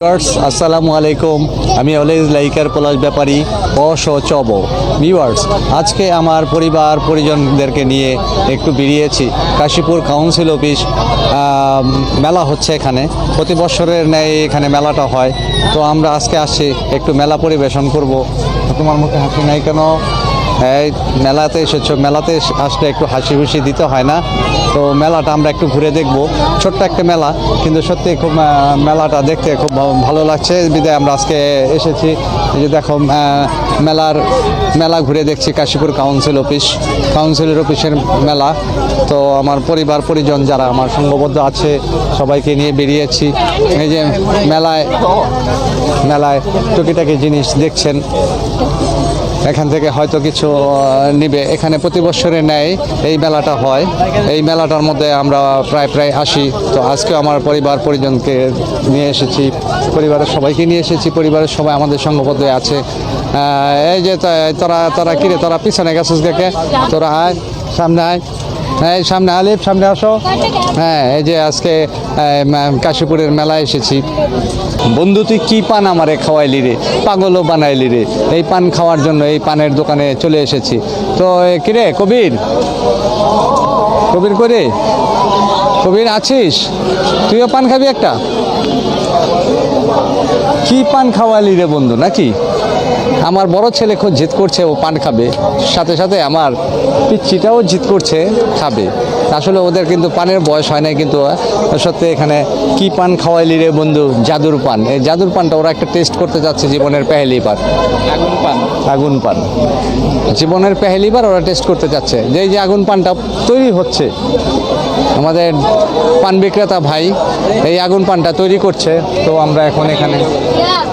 আসসালামু আলাইকুম। আমি অলওয়েজ লাইকার পলাশ ব্যাপারী অসচব ভিউয়ার্স। আজকে আমার পরিবার পরিজনদেরকে নিয়ে একটু বেরিয়েছি। কাশীপুর কাউন্সিল অফিস মেলা হচ্ছে এখানে, প্রতি বছরের ন্যায় এখানে মেলাটা হয়। তো আমরা আজকে আসছি একটু মেলা পরিবেশন করব। তোমার মুখে হাসি নাই কেন? এই মেলাতে এসেছো, মেলাতে আসলে একটু হাসি খুশি দিতে হয় না? তো মেলাটা আমরা একটু ঘুরে দেখব। ছোট্ট একটা মেলা, কিন্তু সত্যি খুব মেলাটা দেখতে খুব ভালো লাগছে বিদায় আমরা আজকে এসেছি। এই যে দেখো মেলা ঘুরে দেখছি কাশীপুর কাউন্সিলের অফিসের মেলা। তো আমার পরিবার পরিজন যারা আমার সঙ্গবদ্ধ আছে সবাইকে নিয়ে বেরিয়েছি। এই যে মেলায় টুকিটাকি জিনিস দেখছেন, এখান থেকে হয়তো কিছু নিবে। এখানে প্রতি বছরে নেয় এই মেলাটা হয়। এই মেলাটার মধ্যে আমরা প্রায় আসি। তো আজকে আমার পরিবার পরিজনকে নিয়ে এসেছি, পরিবারের সবাইকে নিয়ে এসেছি। পরিবারের সবাই আমাদের সঙ্গবদ্ধ আছে। এই যে তোরা কিরে, তোরা পিছনে গেছিস দেখে, তোরা আয় সামনে আয়, এই সামনে আলিফ সামনে আসো। হ্যাঁ, এই যে আজকে কাশীপুরের মেলায় এসেছি। বন্ধু তুই কি পান আমারে খাওয়াইলি রে, পাগলও বানাইলি রে। এই পান খাওয়ার জন্য এই পানের দোকানে চলে এসেছি। তো কিরে কবির করে, কবির আছিস? তুইও পান খাবি একটা? কি পান খাওয়াইলি রে বন্ধু নাকি? আমার বড় ছেলে খুব জিদ করছে, ও পান খাবে, সাথে সাথে আমার পিচ্চিটাও জিদ করছে খাবে। আসলে ওদের কিন্তু পানের বয়স হয় নাই, কিন্তু সত্যি এখানে কি পান খাওয়াইলি রে বন্ধু? জাদুর পান। এই জাদুর পানটা ওরা একটা টেস্ট করতে যাচ্ছে, জীবনের পেহেলি বার। আগুন পান জীবনের পেহেলি বার ওরা টেস্ট করতে যাচ্ছে। যে এই যে আগুন পানটা তৈরি হচ্ছে, আমাদের পান বিক্রেতা ভাই এই আগুন পানটা তৈরি করছে। তো আমরা এখন এখানে,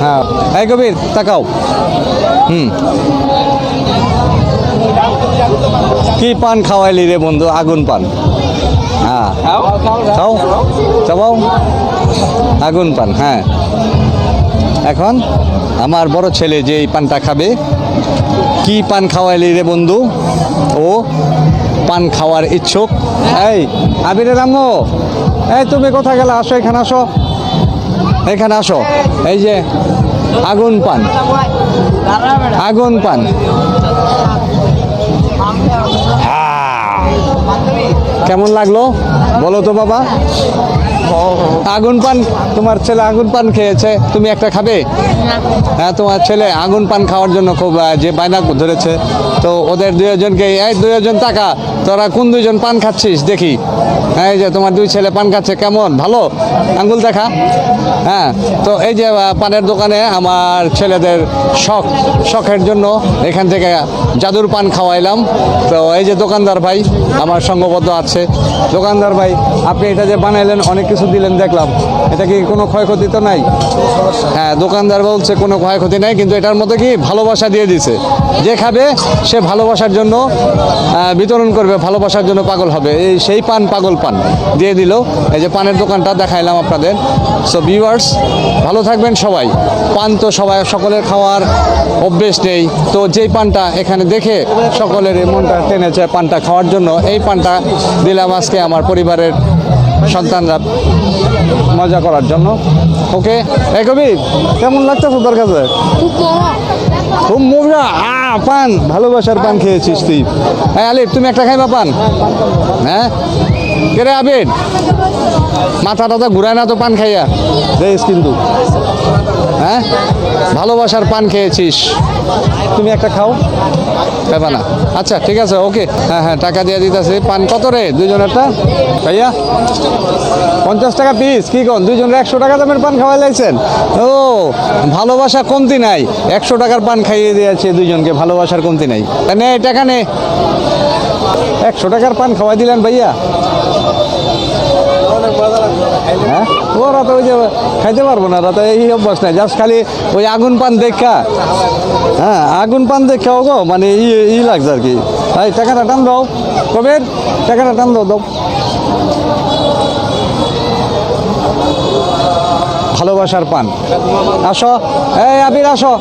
হ্যাঁ এই কবির তাকাও। কি পান খাওয়াইলি রে বন্ধু? আগুন পান। হ্যাঁ খাও, চাবাও আগুন পান। হ্যাঁ, এখন আমার বড় ছেলে যে এই পানটা খাবে। কি পান খাওয়াইলি রে বন্ধু? ও পান খাওয়ার ইচ্ছুক। এই আবিরের আম্মু, এই তুমি কোথায় গেলে? আসো এখানে, আসো এখানে আসো। এই যে আগুন পান, আগুন পান। কেমন লাগলো বলো তো বাবা? আগুন পান, তোমার ছেলে আগুন পান খেয়েছে, তুমি একটা খাবে? হ্যাঁ, তোমার ছেলে আগুন পান খাওয়ার জন্য খুব যে বায়না ধরেছে। তো ওদের দুজনকে, এই দুজন টাকা, তোরা কোন দুজন পান খাচ্ছিস দেখি। এই যে তোমার দুই ছেলে পান খাচ্ছে, কেমন ভালো? আঙ্গুল দেখা। হ্যাঁ, তো এই যে পানের দোকানে আমার ছেলেদের শখের জন্য এখান থেকে জাদুর পান খাওয়াইলাম। তো এই যে দোকানদার ভাই আমার সঙ্গবদ্ধ আছে। দোকানদার ভাই, আপনি এটা যে বানাইলেন, অনেক কিছু দিলেন দেখলাম, এটা কি কোনো ক্ষয়ক্ষতি তো নাই? হ্যাঁ, দোকানদার বলছে কোনো ক্ষয়ক্ষতি নাই, কিন্তু এটার মধ্যে কি ভালোবাসা দিয়ে দিছে। যে খাবে সে ভালোবাসার জন্য বিতরণ করবে, ভালোবাসার জন্য পাগল হবে। এই সেই পান, পাগল পান দিয়ে দিল। এই যে পানের দোকানটা দেখাইলাম আপনাদের। সো ভিউয়ার্স, ভালো থাকবেন সবাই। পান তো সকলের খাওয়ার অভ্যেস নেই, তো যেই পানটা এখানে দেখে সকলের মনটা টেনেছে পানটা খাওয়ার জন্য, এই পানটা দিলাম আজকে আমার পরিবারের সন্তানরা মজা করার জন্য। ওকে, এই কবি কেমন লাগতেছে তোর কাছে? খুব মজা। পান, ভালোবাসার পান খেয়েছিস তুই। হ্যাঁ আলিফ, তুমি একটা খাইবা পান? হ্যাঁ কে রে আবির, মাথা টাথা ঘুরায় না তো পান খাইয়া দেখিস কিন্তু। হ্যাঁ, ভালোবাসার পান খেয়েছিস, তুমি একটা খাও, খাইবা না? আচ্ছা ঠিক আছে, ওকে। হ্যাঁ হ্যাঁ, টাকা দিয়ে দিতেছে। পান কত রে দুজনেরটা ভাইয়া? 50 টাকা পিস। কি কোন, দুজনের 100 টাকা দামের পান খাওয়াই লাইছেন? ও, ভালোবাসা কমতি নাই, 100 টাকার পান খাইয়ে দিয়েছে দুজনকে, ভালোবাসার কমতি নাই। নে টাকা নে, 100 টাকার পান খাওয়াই দিলেন ভাইয়া। হ্যাঁ, ওরা তো ওই যে খাইতে পারবো না, ওরা তো এই অভ্যাস নাই, জাস্ট খালি ওই আগুন পান দেখা। হ্যাঁ, আগুন পান দেখা গো, মানে ই লাগছে আর কি। এই টাকাটা টান দাও কবির, টাকাটা টান দাও। ভালোবাসার পান। আসো, এই আবির আসো,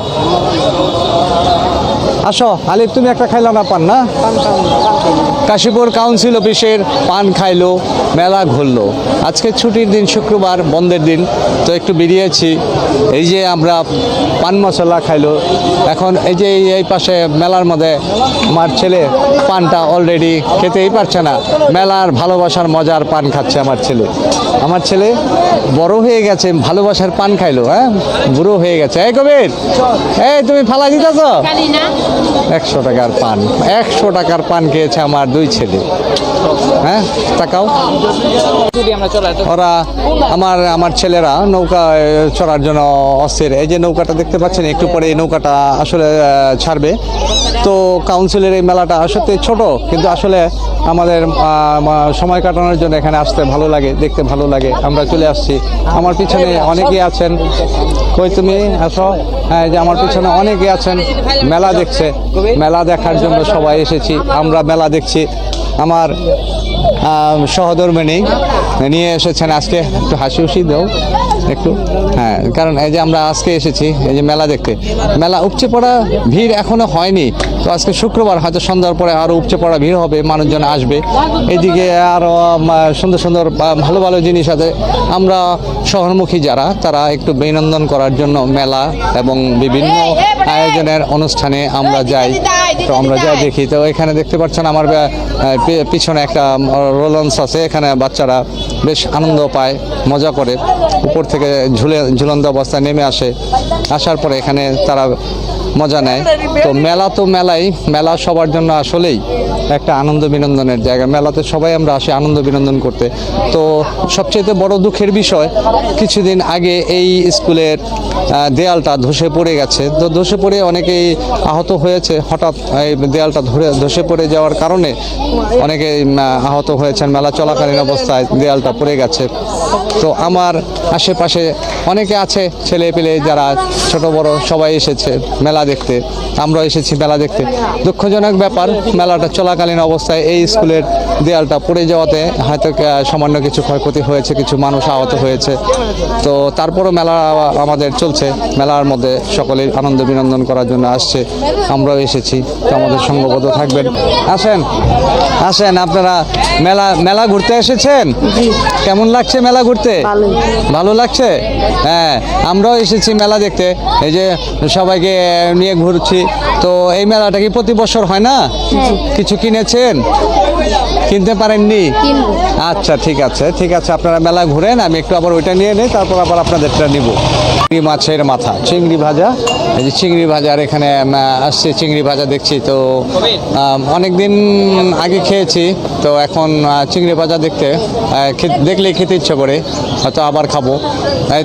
আসো। আলিফ, তুমি একটা খাইলো না পান? না, কাশীপুর কাউন্সিল অফিসের পান খাইলো মেলা ঘুরলো। আজকে ছুটির দিন, শুক্রবার, বন্ধের দিন, তো একটু বেরিয়েছি। এই যে আমরা পান মশলা খাইলো। এখন এই যে এই পাশে মেলার মধ্যে আমার ছেলে পানটা অলরেডি খেতেই পারছে না। মেলার ভালোবাসার মজার পান খাচ্ছে আমার ছেলে বড় হয়ে গেছে, ভালোবাসার পান খাইলো। হ্যাঁ, বুড়ো হয়ে গেছে। এই কবির, এই তুমি ফালা দিতেছ? 100 টাকার পান, 100 টাকার পান খেয়েছে আমার দুই ছেলে। হ্যাঁ, তাকাও। ওরা আমার ছেলেরা নৌকা চড়ার জন্য অস্থির। এই যে নৌকাটা দেখতে পাচ্ছেন, একটু পরে এই নৌকাটা আসলে ছাড়বে। তো কাউন্সিলের এই মেলাটা সত্যি ছোট, কিন্তু আসলে আমাদের সময় কাটানোর জন্য এখানে আসতে ভালো লাগে, দেখতে ভালো লাগে। আমরা চলে আসছি। আমার পিছনে অনেকেই আছেন। কই তুমি আসো। হ্যাঁ, যে আমার পিছনে অনেকে আছেন, মেলা দেখছে। মেলা দেখার জন্য সবাই এসেছি। আমরা মেলা দেখছি। আমার সহধর্মিণী নিয়ে এসেছেন আজকে। একটু হাসি হুসি দাও একটু। হ্যাঁ, কারণ এই যে আমরা আজকে এসেছি এই যে মেলা দেখতে। মেলা উপচে পড়া ভিড় এখনো হয়নি। তো আজকে শুক্রবার, হয়তো সন্ধ্যার পরে আরও উপচে পড়া ভিড় হবে, মানুষজন আসবে। এদিকে আরও সুন্দর সুন্দর ভালো ভালো জিনিস আছে। আমরা শহরমুখী যারা, তারা একটু বিনোদন করার জন্য মেলা এবং বিভিন্ন আয়োজনের অনুষ্ঠানে আমরা যাই। তো আমরা যা দেখি, তো এখানে দেখতে পাচ্ছেন আমার পিছনে একটা রোলন্স আছে। এখানে বাচ্চারা বেশ আনন্দ পায়, মজা করে। উপর থেকে ঝুলন্ত অবস্থায় নেমে আসে। আসার পরে এখানে তারা মজা নেয়। তো মেলাই, মেলা সবার জন্য আসলেই একটা আনন্দ বিনোদনের জায়গা। মেলাতে সবাই আমরা আসি আনন্দ বিনোদন করতে। তো সবচেয়ে বড় দুঃখের বিষয়, কিছুদিন আগে এই স্কুলের দেয়ালটা ধসে পড়ে গেছে। তো ধসে পড়ে অনেকেই আহত হয়েছে। হঠাৎ এই দেয়ালটা ধসে পড়ে যাওয়ার কারণে অনেকে আহত হয়েছেন। মেলা চলাকালীন অবস্থায় দেয়ালটা পড়ে গেছে। তো আমার আশেপাশে অনেকে আছে, ছেলে পেলে যারা ছোট বড় সবাই এসেছে মেলা দেখতে। আমরাও এসেছি মেলা দেখতে। দুঃখজনক ব্যাপার, মেলাটা চলাকালীন অবস্থায় এই স্কুলের দেয়ালটা পড়ে যাওয়াতে হয়তো সামান্য কিছু ক্ষয়ক্ষতি হয়েছে, কিছু মানুষ আহত হয়েছে। তো তারপরও মেলা আমাদের চলছে। মেলার মধ্যে সকলে আনন্দ বিনোদন করার জন্য আসছে, আমরাও এসেছি। তো আমাদের সঙ্গবদ্ধ থাকবেন। আসেন আপনারা মেলা ঘুরতে এসেছেন? কেমন লাগছে মেলা ঘুরতে? ভালো লাগছে। হ্যাঁ, আমরাও এসেছি মেলা দেখতে। এই যে সবাইকে নিয়ে ঘুরছি। তো এই মেলাটা কি প্রতি বছর হয় না? কিছু কিনেছেন? কিনতে পারেননি? আচ্ছা, ঠিক আছে, আপনারা মেলা ঘুরেন। আমি একটু আবার ওইটা নিয়ে নিই, তারপর আবার আপনাদেরটা নিব। চিংড়ি মাছের মাথা, চিংড়ি ভাজা। এই যে চিংড়ি ভাজার এখানে আসছে, চিংড়ি ভাজা দেখছি। তো অনেক দিন আগে খেয়েছি, তো এখন চিংড়ি ভাজা দেখলেই খেতে ইচ্ছে করে, হয়তো আবার খাবো।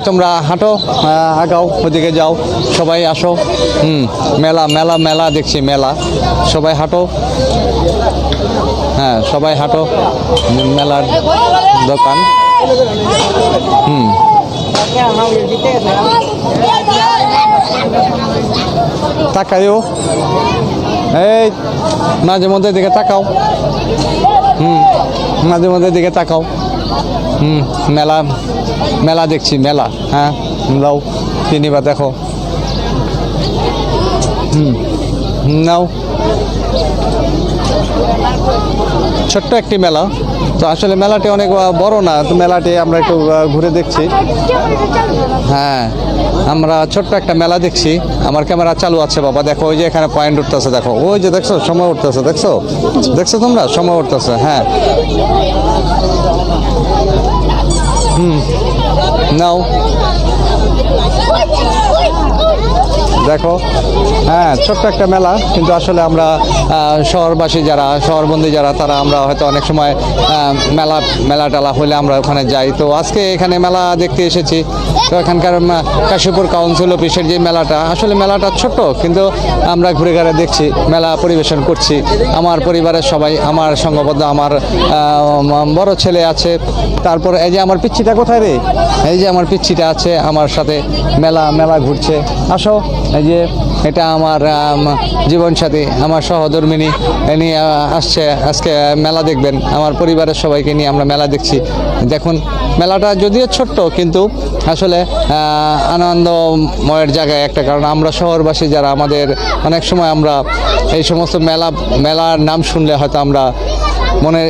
তোমরা হাঁটো, আগাও, ওদিকে যাও, সবাই আসো। মেলা দেখছি, মেলা। সবাই হাঁটো। হ্যাঁ, সবাই হাঁটো। মেলার দোকান। তাকাইও, এই মাঝে মধ্যে দিকে তাকাও। মাঝে মধ্যে দিকে তাকাও। মেলা দেখছি, মেলা। হ্যাঁ, নাও, কিনিবা দেখো। নাও। ছোট্ট একটি মেলা। তো আসলে মেলাটি অনেক বড় না। তো মেলাটি আমরা একটু ঘুরে দেখছি। হ্যাঁ, আমরা ছোট্ট একটা মেলা দেখছি। আমার ক্যামেরা চালু আছে বাবা। দেখো, ওই যে এখানে পয়েন্ট উঠতেছে, দেখো ওই যে, দেখছো সময় উঠতেছে, দেখছো তোমরা সময় উঠতেছে। হ্যাঁ, নাও দেখো। হ্যাঁ, ছোট্ট একটা মেলা, কিন্তু আসলে আমরা শহরবাসী যারা, শহরবন্দি যারা, তারা আমরা হয়তো অনেক সময় মেলা টেলা হলে আমরা ওখানে যাই। তো আজকে এখানে মেলা দেখতে এসেছি। তো এখানকার কাশীপুর কাউন্সিল অফিসের যে মেলাটা, আসলে মেলাটা ছোট্ট, কিন্তু আমরা ঘুরে ঘুরে দেখছি, মেলা পরিবেশন করছি। আমার পরিবারের সবাই, আমার সঙ্গবদ্ধ, আমার বড় ছেলে আছে। তারপর এই যে আমার পিচ্ছিটা কোথায় রে? এই যে আমার পিচ্ছিটা আছে আমার সাথে, মেলা ঘুরছে। আসো, এই যে এটা আমার জীবনসাথী, আমার সহধর্মিণী, ইনি আসছে আজকে মেলা দেখবেন। আমার পরিবারের সবাইকে নিয়ে আমরা মেলা দেখছি। দেখুন, মেলাটা যদিও ছোট্ট, কিন্তু আসলে আনন্দময়ের জায়গায় একটা। কারণ আমরা শহরবাসী যারা, আমাদের অনেক সময় আমরা এই সমস্ত মেলার নাম শুনলে হয়তো আমরা মনে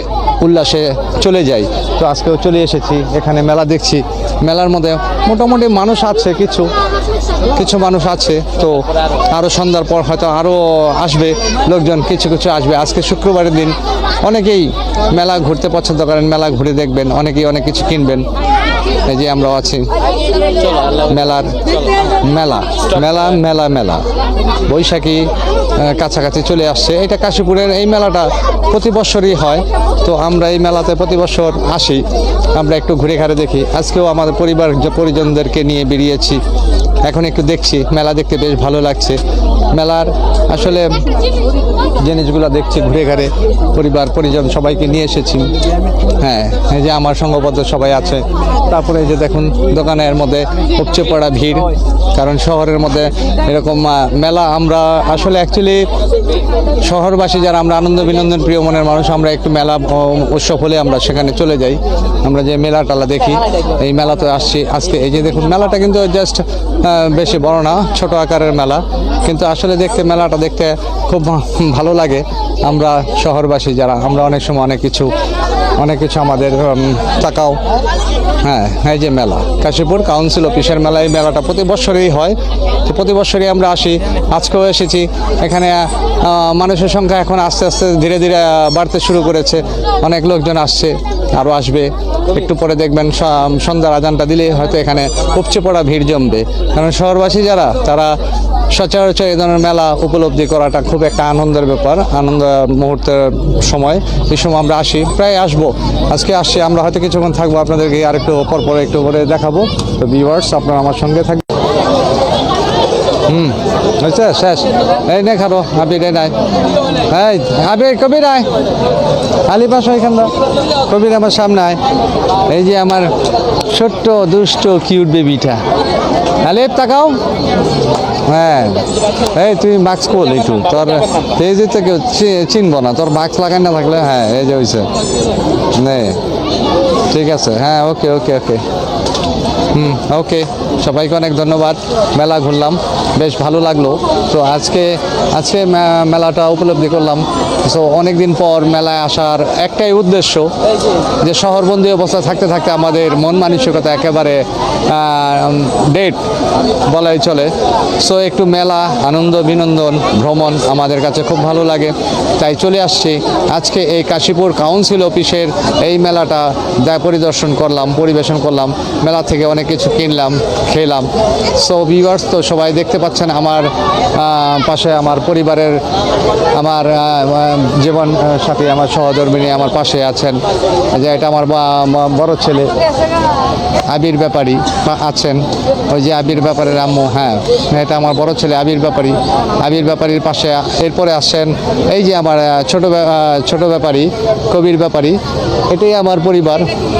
উল্লাসে চলে যাই। তো আজকেও চলে এসেছি, এখানে মেলা দেখছি। মেলার মধ্যে মোটামুটি মানুষ আছে, কিছু কিছু মানুষ আছে। তো আরও সন্ধ্যার পর হয়তো আরও আসবে লোকজন, কিছু কিছু আসবে। আজকে শুক্রবারের দিন, অনেকেই মেলা ঘুরতে পছন্দ করেন, মেলা ঘুরে দেখবেন, অনেকেই অনেক কিছু কিনবেন। এই যে আমরাও আছি মেলার মেলা মেলা মেলা মেলা বৈশাখী কাছাকাছি চলে আসছে। এটা কাশীপুরের এই মেলাটা প্রতি বছরই হয়। তো আমরা এই মেলাতে প্রতি বছর আসি, আমরা একটু ঘুরে ঘাড়ে দেখি। আজকেও আমাদের পরিজনদেরকে নিয়ে বেরিয়েছি, এখন একটু দেখছি। মেলা দেখতে বেশ ভালো লাগছে। মেলার আসলে জিনিসগুলো দেখছি ঘুরে ঘাড়ে, পরিবার পরিজন সবাইকে নিয়ে এসেছি। হ্যাঁ, এই যে আমার সঙ্গবদ্ধ সবাই আছে। তারপরে এই যে দেখুন দোকানের মধ্যে উপচে পড়া ভিড়, কারণ শহরের মধ্যে এরকম মেলা আমরা আসলে অ্যাকচুয়ালি শহরবাসী যারা আমরা আনন্দ বিনোদন প্রিয় মনের মানুষ, আমরা একটু মেলা উৎসব হলে আমরা সেখানে চলে যাই, আমরা যে মেলা টালা দেখি। এই মেলাতে আসছি আজকে। এই যে দেখুন মেলাটা কিন্তু জাস্ট বেশি বড় না, ছোট আকারের মেলা, কিন্তু আসলে দেখতে মেলাটা দেখতে খুব ভালো লাগে। আমরা শহরবাসী যারা, আমরা অনেক সময় অনেক কিছু আমাদের টাকাও। হ্যাঁ, এই যে মেলা কাশীপুর কাউন্সিল অফিসের মেলা, এই মেলাটা প্রতি বছরই হয়। তো প্রতি বছরই আমরা আসি, আজকেও এসেছি। এখানে মানুষের সংখ্যা এখন আস্তে আস্তে ধীরে ধীরে বাড়তে শুরু করেছে, অনেক লোকজন আসছে, আরও আসবে। একটু পরে দেখবেন সন্ধ্যার আজানটা দিলেই হয়তো এখানে উপচে পড়া ভিড় জমবে, কারণ শহরবাসী যারা, তারা সচরাচর এই ধরনের মেলা উপলব্ধি করাটা খুব একটা আনন্দের ব্যাপার, আনন্দ মুহূর্তের সময়। এই সময় আমরা আসি, প্রায় আসবো। আজকে আসছি, আমরা হয়তো কিছুক্ষণ থাকবো, আপনাদেরকে আর একটু পরপর একটু করে দেখাবো। তো ভিউয়ার্স, আপনারা আমার সঙ্গে থাকবেন। হয়েছে শেষ? এই নে খারো আবির, এই নাই, এই আবির, কবির আয়, আলি পাশ এখান দা, কবির আমার সামনে আয়। এই যে আমার ছোট্ট দুষ্ট কিউট বেবিটা, আলিপ তাকাও। হ্যাঁ, এই তুই মাস্ক খোল একটু, তোর এই যে কেউ চিনবো না, তোর মাস্ক লাগাই না থাকলে। হ্যাঁ, এই যে হয়েছে, নে ঠিক আছে। হ্যাঁ, ওকে ওকে ওকে, ওকে। সবাইকে অনেক ধন্যবাদ। মেলা ঘুরলাম, বেশ ভালো লাগলো। তো আজকে মেলাটা উপলব্ধি করলাম। সো অনেক দিন পর মেলায় আসার একটাই উদ্দেশ্য, যে শহরবন্দি অবস্থায় থাকতে থাকতে আমাদের মন মানসিকতা একেবারে ডেট বলাই চলে। সো একটু মেলা, আনন্দ বিনোদন, ভ্রমণ আমাদের কাছে খুব ভালো লাগে, তাই চলে আসছি। আজকে এই কাশীপুর কাউন্সিল অফিসের এই মেলাটা পরিদর্শন করলাম, পরিবেশন করলাম। মেলা থেকে অনেক কিছু কিনলাম, খেলাম। সো ভিউয়ার্স, তো সবাই দেখতে পাচ্ছেন আমার পাশে আমার পরিবারের, আমার জীবন সাথী, আমার সহধর্মিনী আমার পাশে আছেন। যে এটা আমার বড় ছেলে আবির ব্যাপারী আছেন, ওই যে আবির ব্যাপারের আম্মু। হ্যাঁ, এটা আমার বড় ছেলে আবির ব্যাপারী। আবির ব্যাপারীর পাশে এরপরে আসছেন এই যে আমার ছোট ব্যাপারী কবির ব্যাপারী। এটাই আমার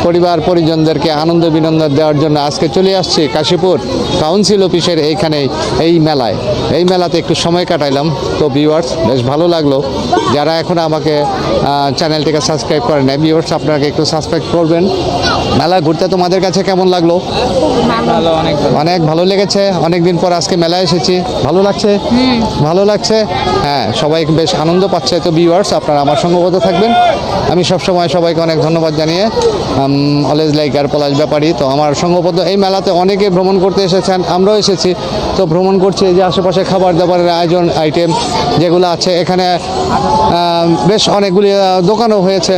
পরিবার পরিজনদেরকে আনন্দ বিনোদন দেওয়ার জন্য আজকে চলে আসছি কাশীপুর কাউন্সিল অফিসের এইখানে এই মেলায়। এই মেলাতে একটু সময় কাটাইলাম। তো ভিউয়ার্স, বেশ ভালো লাগলো। যারা এখন আমাকে চ্যানেলটিকে সাবস্ক্রাইব করেন না, ভিউয়ার্স আপনাকে একটু সাবস্ক্রাইব করবেন। মেলা ঘুরতে তোমাদের কাছে কেমন লাগলো? অনেক ভালো লেগেছে। অনেকদিন পর আজকে মেলায় এসেছি, ভালো লাগছে, ভালো লাগছে। হ্যাঁ, সবাই বেশ আনন্দ পাচ্ছে। তো ভিউয়ার্স, আপনারা আমার সঙ্গবদ্ধ থাকবেন। আমি সবসময় সবাইকে অনেক ধন্যবাদ জানিয়ে অলওয়েজ লাইক আর পলাশ ব্যাপারী। তো আমার সঙ্গবদ্ধ এই মেলাতে অনেকে ভ্রমণ করতে এসেছেন, আমরাও এসেছি। তো ভ্রমণ করছি, এই যে আশেপাশে খাবার দাবারের আয়োজন আইটেম যেগুলো আছে, এখানে বেশ অনেকগুলি দোকানও হয়েছে,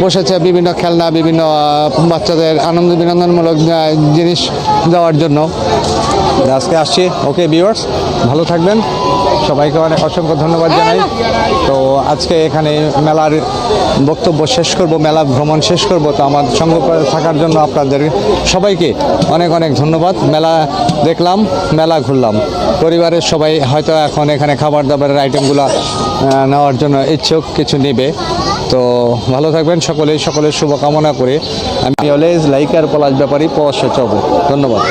বসেছে বিভিন্ন খেলনা, বিভিন্ন বাচ্চাদের আনন্দ বিনোদনমূলক জিনিস দেওয়ার জন্য। আজকে আসছি। ওকে ভিউয়ার্স, ভালো থাকবেন। সবাইকে অনেক অসংখ্য ধন্যবাদ জানাই। তো আজকে এখানে মেলার বক্তব্য শেষ করব, মেলা ভ্রমণ শেষ করব। তো আমার সঙ্গ থাকার জন্য আপনাদের সবাইকে অনেক অনেক ধন্যবাদ। মেলা দেখলাম, মেলা ঘুরলাম, পরিবারের সবাই হয়তো এখন এখানে খাবার দাবারের আইটেমগুলো নেওয়ার জন্য ইচ্ছুক, কিছু নেবে। তো ভালো থাকবেন সকলের শুভকামনা করে আমি অলওয়েজ লাইক আর পলাশ ব্যাপারী পলাশ চব। ধন্যবাদ।